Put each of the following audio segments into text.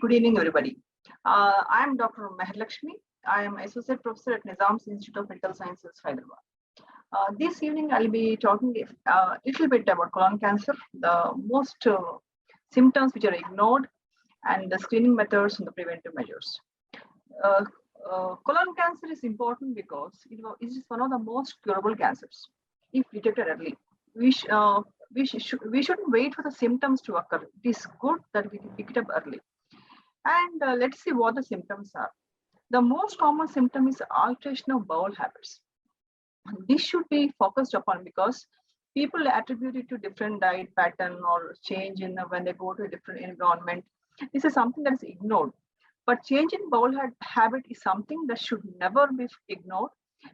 Good evening, everybody. I am Dr. Lakshmi. I am Associate Professor at Nizam's Institute of Medical Sciences, Hyderabad. This evening, I'll be talking a little bit about colon cancer, the most symptoms which are ignored, and the screening methods and the preventive measures. Colon cancer is important because it is one of the most curable cancers if detected early. We shouldn't wait for the symptoms to occur. It is good that we can pick it up early. And let's see what the symptoms are. The most common symptom is alteration of bowel habits. This should be focused upon because people attribute it to different diet pattern or change in when they go to a different environment. This is something that is ignored. But change in bowel habit is something that should never be ignored.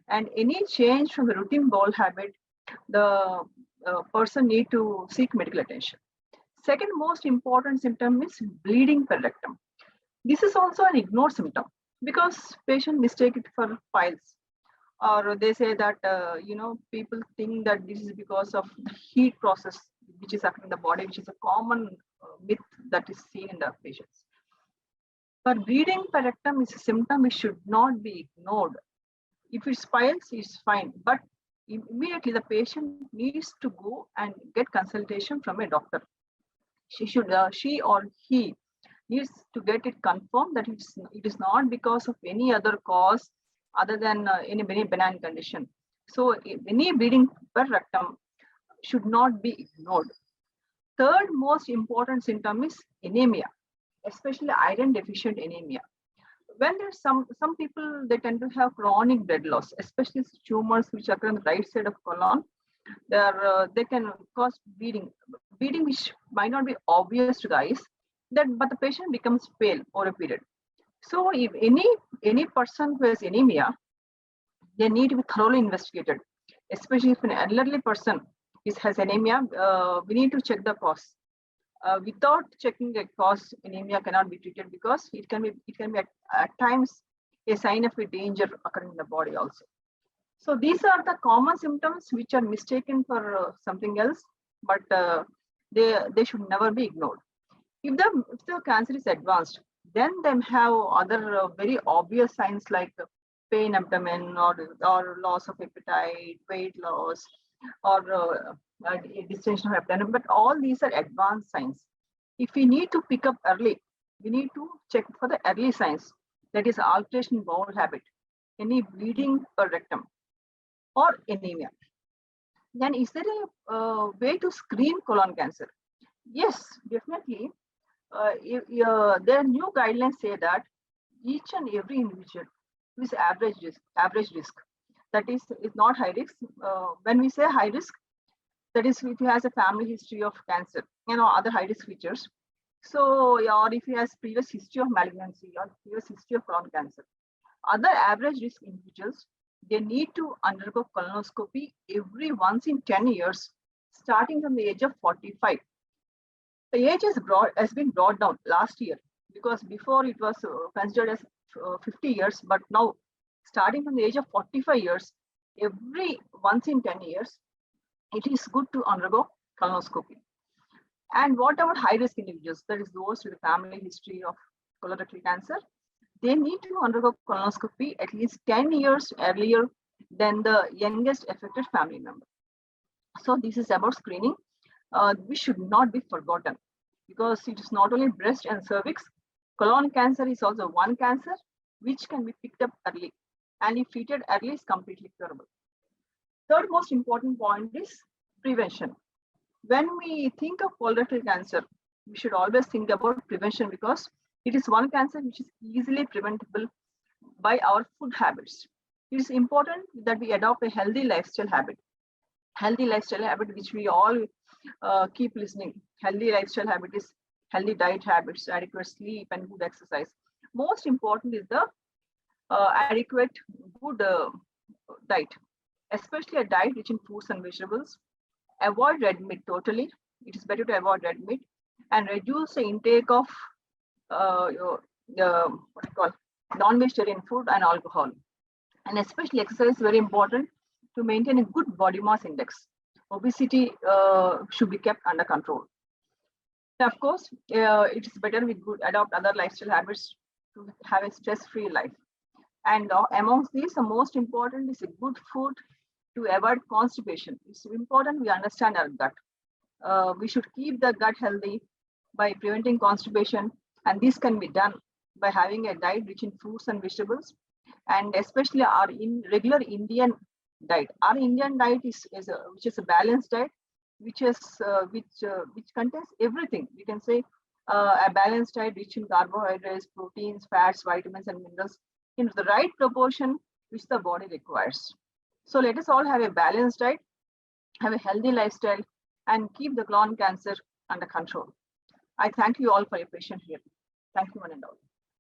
And any change from the routine bowel habit, the person need to seek medical attention. Second most important symptom is bleeding per rectum. This is also an ignored symptom because patients mistake it for piles, or they say that people think that this is because of the heat process which is happening in the body, which is a common myth that is seen in the patients. But bleeding per rectum is a symptom which should not be ignored. If it's piles, it's fine, but immediately the patient needs to go and get consultation from a doctor. She or he needs to get it confirmed that it is not because of any other cause other than any benign condition. So any bleeding per rectum should not be ignored. Third most important symptom is anemia, especially iron deficient anemia. When there's some people, they tend to have chronic blood loss, especially tumors which occur on the right side of colon. They can cause bleeding which might not be obvious to the eyes, but the patient becomes pale over a period. So if any person who has anemia, they need to be thoroughly investigated, especially if an elderly person has anemia. We need to check the cause. Without checking the cause, anemia cannot be treated because it can be at times a sign of a danger occurring in the body also. So these are the common symptoms which are mistaken for something else, but they should never be ignored. If the cancer is advanced, then they have other very obvious signs like pain abdomen or loss of appetite, weight loss, or distension of abdomen. But all these are advanced signs. If we need to pick up early, we need to check for the early signs. That is alteration in bowel habit, any bleeding per rectum, or anemia. Then is there a way to screen colon cancer? Yes, definitely. Their new guidelines say that each and every individual with average risk, that is not high risk. When we say high risk, that is if he has a family history of cancer, other high risk features. So, or if he has previous history of malignancy or previous history of colon cancer. Other average risk individuals, they need to undergo colonoscopy every once in 10 years, starting from the age of 45. The age has been brought down last year because before it was considered as 50 years, but now starting from the age of 45 years, every once in 10 years, it is good to undergo colonoscopy. And what about high risk individuals, that is those with a family history of colorectal cancer, they need to undergo colonoscopy at least 10 years earlier than the youngest affected family member. So this is about screening. Which should not be forgotten because it is not only breast and cervix. Colon cancer is also one cancer which can be picked up early, and if treated early is completely curable. Third most important point is prevention. When we think of colorectal cancer, we should always think about prevention because it is one cancer which is easily preventable by our food habits. It is important that we adopt a healthy lifestyle habit. Healthy lifestyle habit which we all keep listening. Healthy lifestyle habit is healthy diet habits, adequate sleep, and good exercise. Most important is the adequate good diet, especially a diet rich in fruits and vegetables. Avoid red meat totally. It is better to avoid red meat and reduce the intake of non-vegetarian food and alcohol. And especially exercise is very important to maintain a good body mass index. Obesity should be kept under control. of course, it is better we could adopt other lifestyle habits to have a stress-free life. And amongst these, the most important is a good food to avoid constipation. It's important we understand our gut. We should keep the gut healthy by preventing constipation, and this can be done by having a diet rich in fruits and vegetables, and especially our regular Indian diet. Our Indian diet is which is a balanced diet, which contains everything. We can say a balanced diet rich in carbohydrates, proteins, fats, vitamins, and minerals in the right proportion which the body requires. So let us all have a balanced diet, have a healthy lifestyle, and keep the colon cancer under control. I thank you all for your patience here. Thank you, one and all.